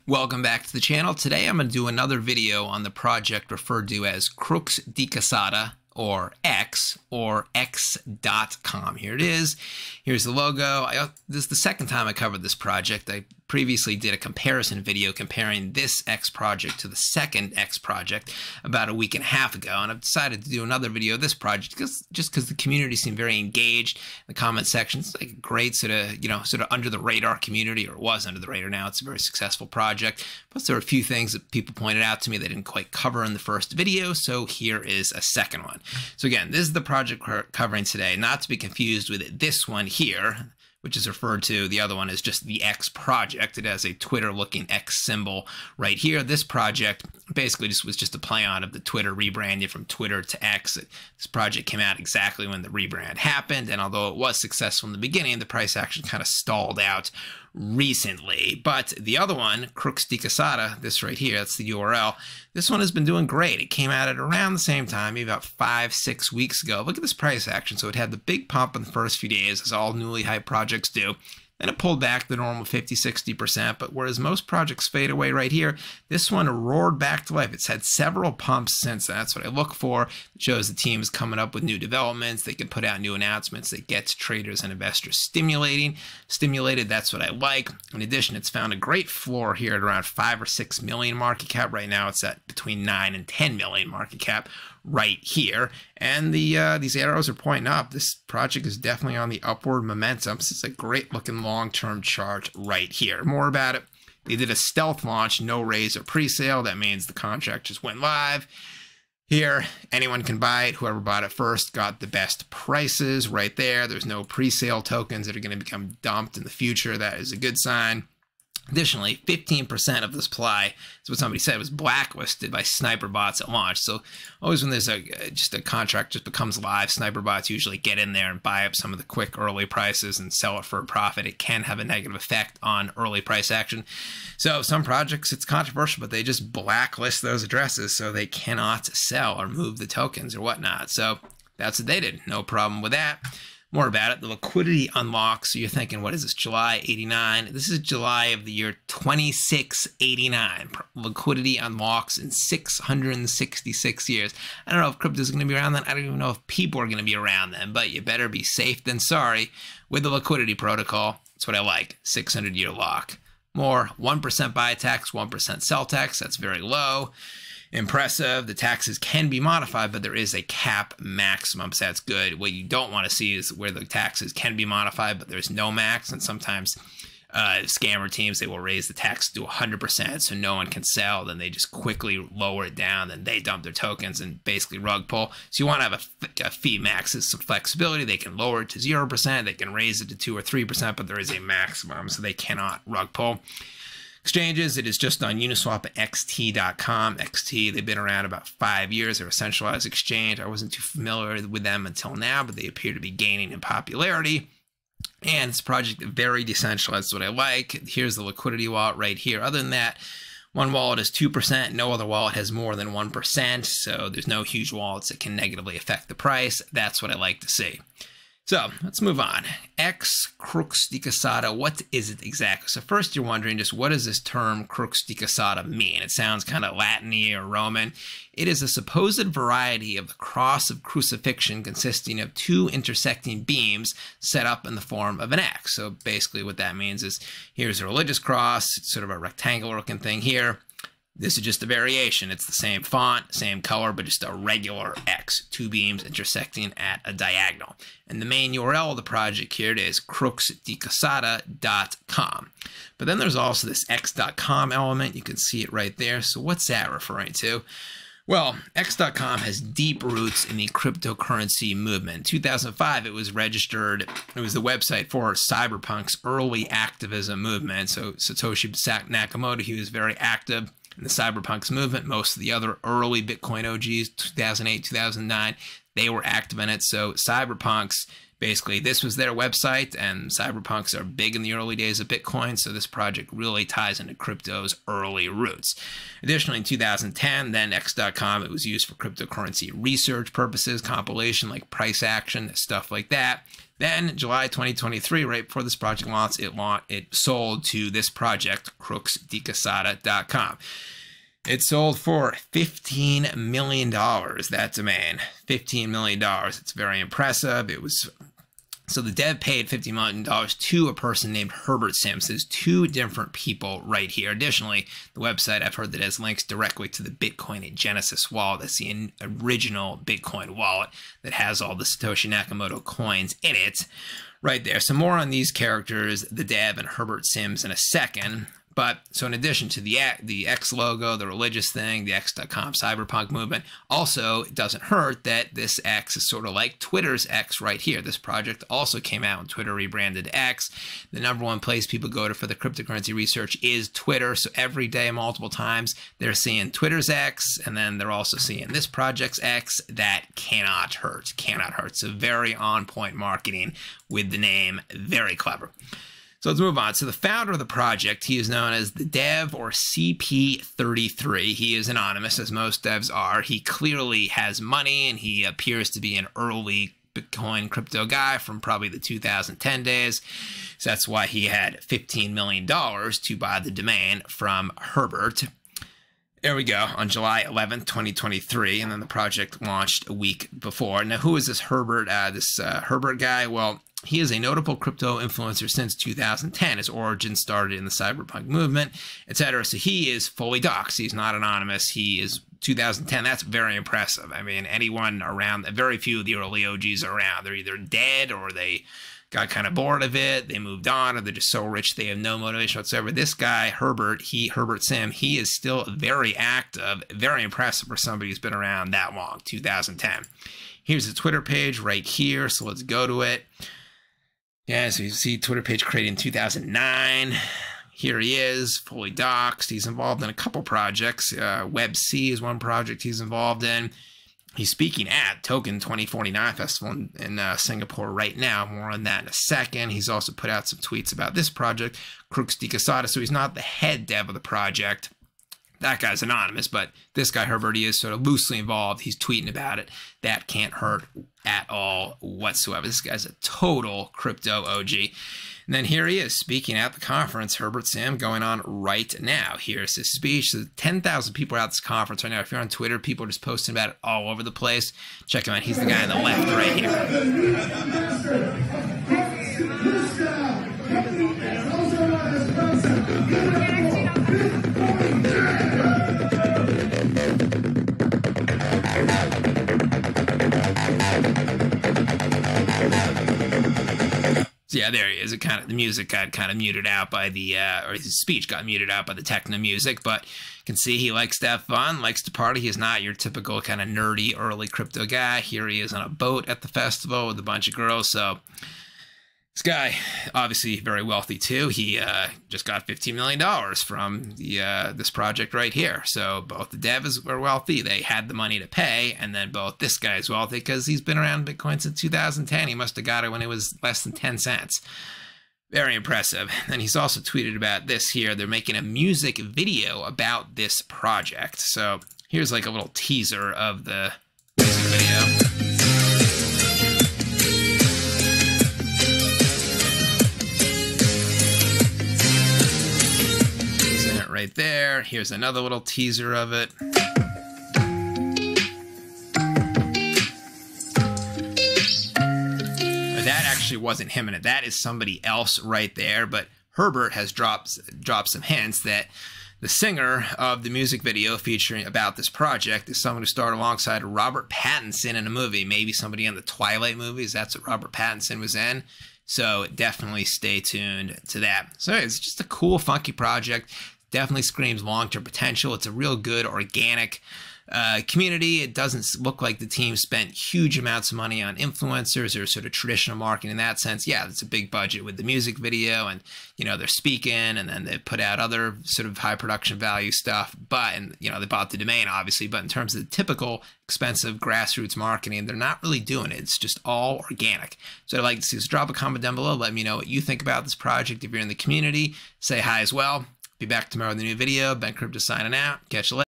Welcome back to the channel. Today I'm going to do another video on the project referred to as CRUX DECUSSATA or X.com. Here it is. Here's the logo. This is the second time I covered this project. I previously did a comparison video comparing this X project to the second X project about a week and a half ago, and I've decided to do another video of this project just because the community seemed very engaged in the comment section. It's like a great sort of under the radar community, or it was under the radar. Now it's a very successful project. Plus there were a few things that people pointed out to me they didn't quite cover in the first video, so here is a second one. So again, this is the project we're covering today, not to be confused with this one here, which is referred to, the other one is just the X project. It has a Twitter-looking X symbol right here. This project basically was just a play on of the Twitter rebranding from Twitter to X. This project came out exactly when the rebrand happened, and although it was successful in the beginning, the price action kind of stalled out recently. But the other one, CRUX DECUSSATA, this right here, that's the URL, this one has been doing great. It came out at around the same time, maybe about 5-6 weeks ago. Look at this price action. So it had the big pump in the first few days, as all newly hyped projects do. Then it pulled back the normal 50-60%, but whereas most projects fade away right here, this one roared back to life. It's had several pumps since then. That's what I look for. It shows the team is coming up with new developments. They can put out new announcements that gets traders and investors stimulated. That's what I like. In addition, it's found a great floor here at around 5 or 6 million market cap. Right now, it's at between 9 and 10 million market cap right here, and these arrows are pointing up. This project is definitely on the upward momentum. This is a great looking long-term chart right here. More about it. They did a stealth launch, no raise or pre-sale. That means the contract just went live. Here, anyone can buy it. Whoever bought it first got the best prices right there. There's no pre-sale tokens that are going to become dumped in the future. That is a good sign. Additionally, 15% of the supply, is what somebody said, was blacklisted by sniper bots at launch. So always when there's just a contract just becomes live, sniper bots usually get in there and buy up some of the quick early prices and sell it for a profit. It can have a negative effect on early price action. So some projects, it's controversial, but they just blacklist those addresses so they cannot sell or move the tokens or whatnot. So that's what they did. No problem with that. More about it, the liquidity unlocks. So you're thinking, what is this, July 89? This is July of the year 2689. Liquidity unlocks in 666 years. I don't know if crypto is going to be around then. I don't even know if people are going to be around then, but you better be safe than sorry with the liquidity protocol. That's what I like, 600-year lock. More, 1% buy tax, 1% sell tax. That's very low. Impressive. The taxes can be modified, but there is a cap maximum, so that's good. What you don't want to see is where the taxes can be modified, but there's no max, and sometimes scammer teams, they will raise the tax to 100% so no one can sell. Then they just quickly lower it down, then they dump their tokens and basically rug pull. So you want to have a fee max. There's some flexibility. They can lower it to 0%, they can raise it to 2 or 3%, but there is a maximum, so they cannot rug pull. Exchanges, it is just on Uniswap at XT.com. XT, they've been around about 5 years. They're a centralized exchange. I wasn't too familiar with them until now, but they appear to be gaining in popularity. And this project is very decentralized. That's what I like. Here's the liquidity wallet right here. Other than that, one wallet is 2%. No other wallet has more than 1%. So there's no huge wallets that can negatively affect the price. That's what I like to see. So let's move on. CRUX DECUSSATA, what is it exactly? So first you're wondering just what does this term CRUX DECUSSATA mean? It sounds kind of Latin-y or Roman. It is a supposed variety of the cross of crucifixion consisting of two intersecting beams set up in the form of an X. So basically what that means is here's a religious cross. It's sort of a rectangular looking thing here. This is just a variation. It's the same font, same color, but just a regular X, two beams intersecting at a diagonal. And the main URL of the project here, it is cruxdecussata.com. But then there's also this X.com element. You can see it right there. So what's that referring to? Well, X.com has deep roots in the cryptocurrency movement. In 2005, it was registered. It was the website for Cyberpunk's early activism movement. So Satoshi Nakamoto, he was very active in the Cyberpunk's movement. Most of the other early Bitcoin OGs, 2008, 2009, they were active in it. So Cyberpunks, basically, this was their website, and Cyberpunks are big in the early days of Bitcoin, so this project really ties into crypto's early roots. Additionally, in 2010, then X.com, it was used for cryptocurrency research purposes, compilation like price action, stuff like that. Then July 2023, right before this project launched, it sold to this project, CRUXDECUSSATA.com. It sold for $15 million, that domain. $15 million. It's very impressive. So the dev paid $50 million to a person named Herbert Sims. There's two different people right here. Additionally, the website, I've heard that has links directly to the Bitcoin Genesis wallet. That's the original Bitcoin wallet that has all the Satoshi Nakamoto coins in it right there. So more on these characters, the dev and Herbert Sims, in a second. But so in addition to the X logo, the religious thing, the X.com cyberpunk movement, also it doesn't hurt that this X is sort of like Twitter's X right here. This project also came out when Twitter rebranded X. The #1 place people go to for the cryptocurrency research is Twitter. So every day, multiple times, they're seeing Twitter's X, and then they're also seeing this project's X. That cannot hurt. Cannot hurt. So very on-point marketing with the name. Very clever. So let's move on. So the founder of the project, he is known as the dev, or CP33. He is anonymous, as most devs are. He clearly has money, and he appears to be an early Bitcoin crypto guy from probably the 2010 days. So that's why he had $15 million to buy the domain from Herbert. There we go, on July 11th, 2023, and then the project launched a week before. Now, who is this Herbert? Herbert guy? Well, he is a notable crypto influencer since 2010. His origin started in the cyberpunk movement, etc. So he is fully doxxed. He's not anonymous. He is 2010. That's very impressive. I mean, anyone around, very few of the early OGs are around. They're either dead or they got kind of bored of it, they moved on, or they're just so rich they have no motivation whatsoever. This guy, Herbert Sim, he is still very active, very impressive for somebody who's been around that long, 2010. Here's the Twitter page right here, so let's go to it. Yeah, so you see Twitter page created in 2009. Here he is, fully doxxed. He's involved in a couple projects. WebC is one project he's involved in. He's speaking at Token 2049 Festival in Singapore right now. More on that in a second. He's also put out some tweets about this project, CRUX DECUSSATA. So he's not the head dev of the project. That guy's anonymous, but this guy, Herbert, he is sort of loosely involved. He's tweeting about it. That can't hurt at all whatsoever. This guy's a total crypto OG. And then here he is speaking at the conference, Herbert Sim, going on right now. Here's his speech. So 10,000 people are at this conference right now. If you're on Twitter, people are just posting about it all over the place. Check him out. He's the guy on the left right here. So yeah, there he is. The music got kind of muted out by the, or his speech got muted out by the techno music, but you can see he likes to have fun, likes to party. He's not your typical kind of nerdy early crypto guy. Here he is on a boat at the festival with a bunch of girls. So this guy, obviously very wealthy too. He just got $15 million from this project right here. So both the devs were wealthy. They had the money to pay. And then both this guy is wealthy because he's been around Bitcoin since 2010. He must have got it when it was less than 10 cents. Very impressive. And he's also tweeted about this here. They're making a music video about this project. So here's like a little teaser of the music video. Right there. Here's another little teaser of it. That actually wasn't him in it. That is somebody else right there. But Herbert has dropped some hints that the singer of the music video featuring about this project is someone who starred alongside Robert Pattinson in a movie. Maybe somebody in the Twilight movies. That's what Robert Pattinson was in. So definitely stay tuned to that. So it's just a cool, funky project. Definitely screams long-term potential. It's a real good organic community. It doesn't look like the team spent huge amounts of money on influencers or sort of traditional marketing in that sense. Yeah, it's a big budget with the music video and, you know, they're speaking and then they put out other sort of high production value stuff. But, and, you know, they bought the domain, obviously. But in terms of the typical expensive grassroots marketing, they're not really doing it. It's just all organic. So I'd like to see us drop a comment down below. Let me know what you think about this project. If you're in the community, say hi as well. Be back tomorrow with a new video. Ben Crypto signing out. Catch you later.